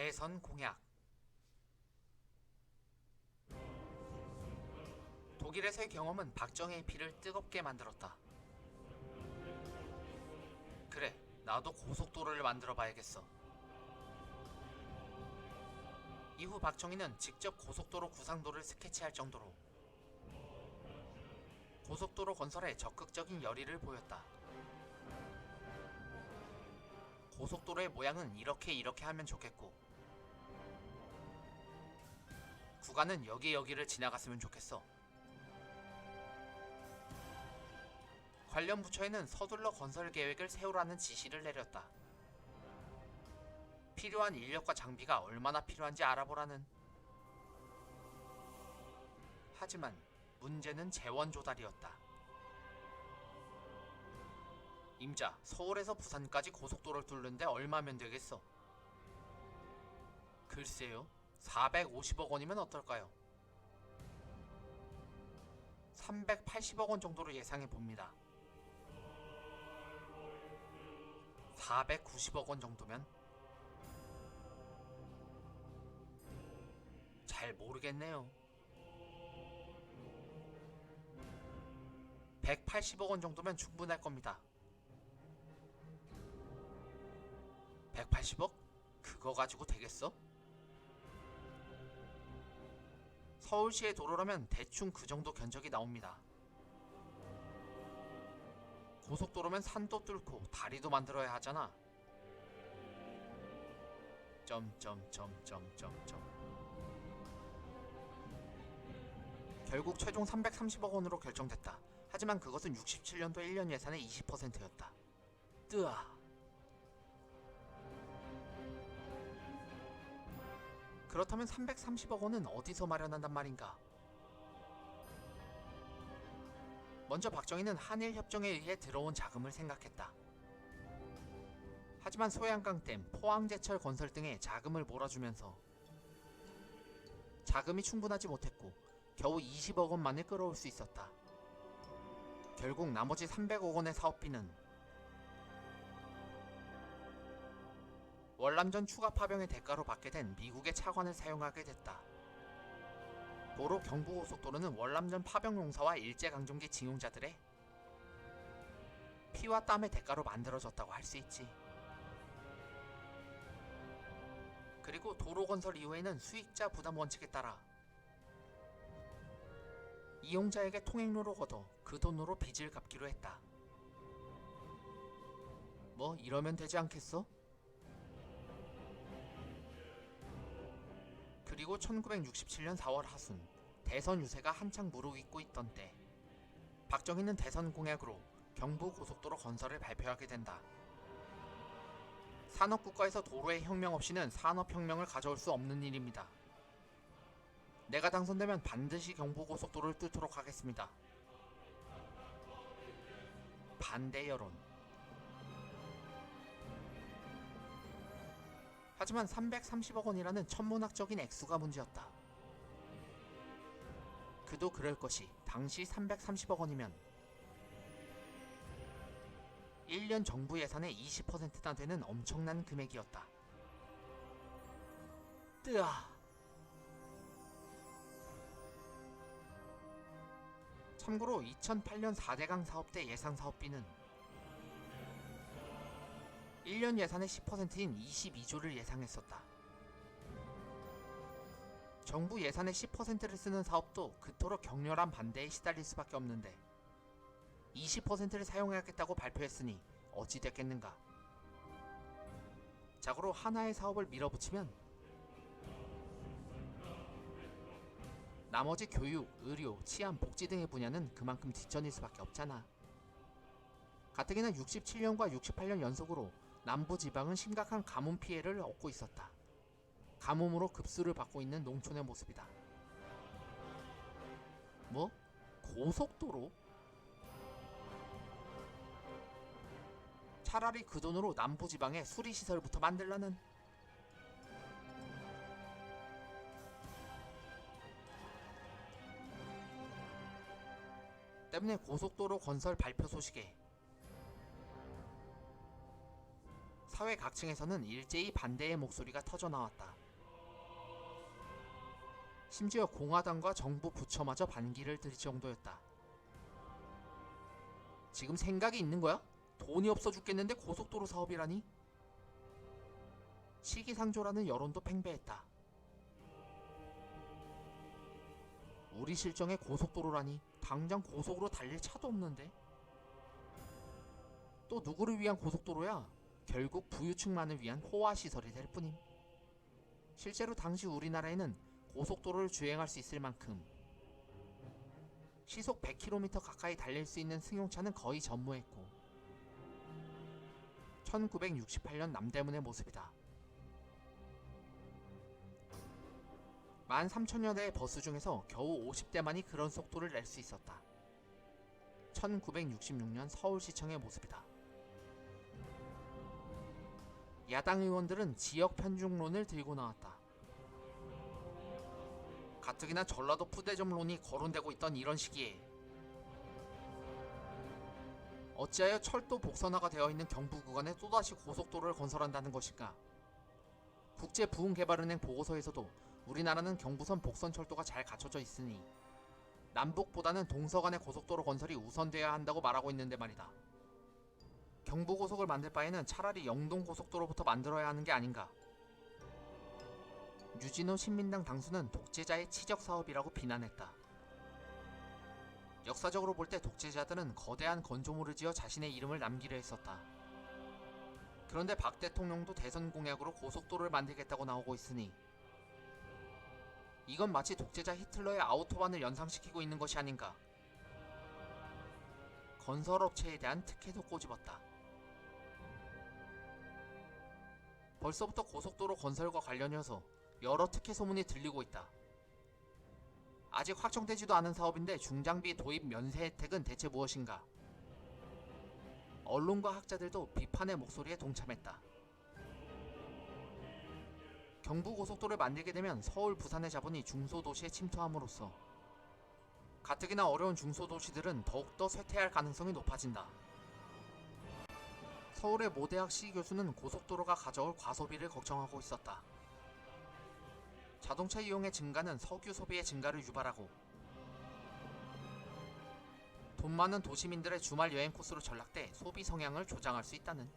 대선 공약. 독일에서의 경험은 박정희의 피를 뜨겁게 만들었다. 그래, 나도 고속도로를 만들어 봐야겠어. 이후 박정희는 직접 고속도로 구상도를 스케치할 정도로 고속도로 건설에 적극적인 열의를 보였다. 고속도로의 모양은 이렇게 하면 좋겠고, 구간은 여기를 지나갔으면 좋겠어. 관련 부처에는 서둘러 건설 계획을 세우라는 지시를 내렸다. 필요한 인력과 장비가 얼마나 필요한지 알아보라는. 하지만 문제는 재원 조달이었다. 임자, 서울에서 부산까지 고속도로를 뚫는데 얼마면 되겠어? 글쎄요, 450억 원이면 어떨까요? 380억 원 정도로 예상해 봅니다. 490억 원 정도면? 잘 모르겠네요. 180억 원 정도면 충분할 겁니다. 180억? 그거 가지고 되겠어? 서울시의 도로라면 대충 그 정도 견적이 나옵니다. 고속도로면 산도 뚫고 다리도 만들어야 하잖아. 결국 최종 330억 원으로 결정됐다. 하지만 그것은 67년도 1년 예산의 20%였다. 뜨아. 그렇다면 330억 원은 어디서 마련한단 말인가? 먼저 박정희는 한일협정에 의해 들어온 자금을 생각했다. 하지만 소양강댐, 포항제철 건설 등의 자금을 몰아주면서 자금이 충분하지 못했고 겨우 20억 원만을 끌어올 수 있었다. 결국 나머지 300억 원의 사업비는 월남전 추가 파병의 대가로 받게 된 미국의 차관을 사용하게 됐다. 도로 경부고속도로는 월남전 파병 용사와 일제강점기 징용자들의 피와 땀의 대가로 만들어졌다고 할 수 있지. 그리고 도로 건설 이후에는 수익자 부담 원칙에 따라 이용자에게 통행료로 걷어 그 돈으로 빚을 갚기로 했다. 뭐 이러면 되지 않겠어? 그리고 1967년 4월 하순, 대선 유세가 한창 무르익고 있던 때 박정희는 대선 공약으로 경부고속도로 건설을 발표하게 된다. 산업국가에서 도로의 혁명 없이는 산업혁명을 가져올 수 없는 일입니다. 내가 당선되면 반드시 경부고속도로를 뚫도록 하겠습니다. 반대 여론. 하지만 330억 원이라는 천문학적인 액수가 문제였다. 그도 그럴 것이 당시 330억 원이면 1년 정부 예산의 20%나 되는 엄청난 금액이었다. 뜨아. 참고로 2008년 4대강 사업 때 예상 사업비는 1년 예산의 10%인 22조를 예상했었다. 정부 예산의 10%를 쓰는 사업도 그토록 격렬한 반대에 시달릴 수밖에 없는데 20%를 사용하겠다고 발표했으니 어찌 됐겠는가. 자고로 하나의 사업을 밀어붙이면 나머지 교육, 의료, 치안, 복지 등의 분야는 그만큼 뒷전일 수밖에 없잖아. 가뜩이나 67년과 68년 연속으로 남부지방은 심각한 가뭄 피해를 얻고 있었다. 가뭄으로 급수를 받고 있는 농촌의 모습이다. 뭐? 고속도로? 차라리 그 돈으로 남부지방에 수리시설부터 만들라는. 때문에 고속도로 건설 발표 소식에 사회 각층에서는 일제히 반대의 목소리가 터져나왔다. 심지어 공화당과 정부 부처마저 반기를 들 정도였다. 지금 생각이 있는 거야? 돈이 없어 죽겠는데 고속도로 사업이라니? 시기상조라는 여론도 팽배했다. 우리 실정의 고속도로라니, 당장 고속으로 달릴 차도 없는데? 또 누구를 위한 고속도로야? 결국 부유층만을 위한 호화시설이 될 뿐임. 실제로 당시 우리나라에는 고속도로를 주행할 수 있을 만큼 시속 100km 가까이 달릴 수 있는 승용차는 거의 전무했고, 1968년 남대문의 모습이다. 13,000여 대의 버스 중에서 겨우 50대만이 그런 속도를 낼 수 있었다. 1966년 서울시청의 모습이다. 야당 의원들은 지역 편중론을 들고 나왔다. 가뜩이나 전라도 푸대접론이 거론되고 있던 이런 시기에 어찌하여 철도 복선화가 되어 있는 경부 구간에 또다시 고속도로를 건설한다는 것인가? 국제부흥개발은행 보고서에서도 우리나라는 경부선 복선철도가 잘 갖춰져 있으니 남북보다는 동서간의 고속도로 건설이 우선되어야 한다고 말하고 있는데 말이다. 경부고속을 만들 바에는 차라리 영동고속도로부터 만들어야 하는 게 아닌가? 유진호 신민당 당수는 독재자의 치적사업이라고 비난했다. 역사적으로 볼 때 독재자들은 거대한 건조물을 지어 자신의 이름을 남기려 했었다. 그런데 박 대통령도 대선 공약으로 고속도로를 만들겠다고 나오고 있으니 이건 마치 독재자 히틀러의 아우토반을 연상시키고 있는 것이 아닌가. 건설업체에 대한 특혜도 꼬집었다. 벌써부터 고속도로 건설과 관련해서 여러 특혜 소문이 들리고 있다. 아직 확정되지도 않은 사업인데 중장비 도입 면세 혜택은 대체 무엇인가? 언론과 학자들도 비판의 목소리에 동참했다. 경부고속도로를 만들게 되면 서울, 부산의 자본이 중소도시에 침투함으로써 가뜩이나 어려운 중소도시들은 더욱더 쇠퇴할 가능성이 높아진다. 서울의 모 대학 시교수는 고속도로가 가져올 과소비를 걱정하고 있었다. 자동차 이용의 증가는 석유 소비의 증가를 유발하고 돈 많은 도시민들의 주말 여행 코스로 전락돼 소비 성향을 조장할 수 있다는.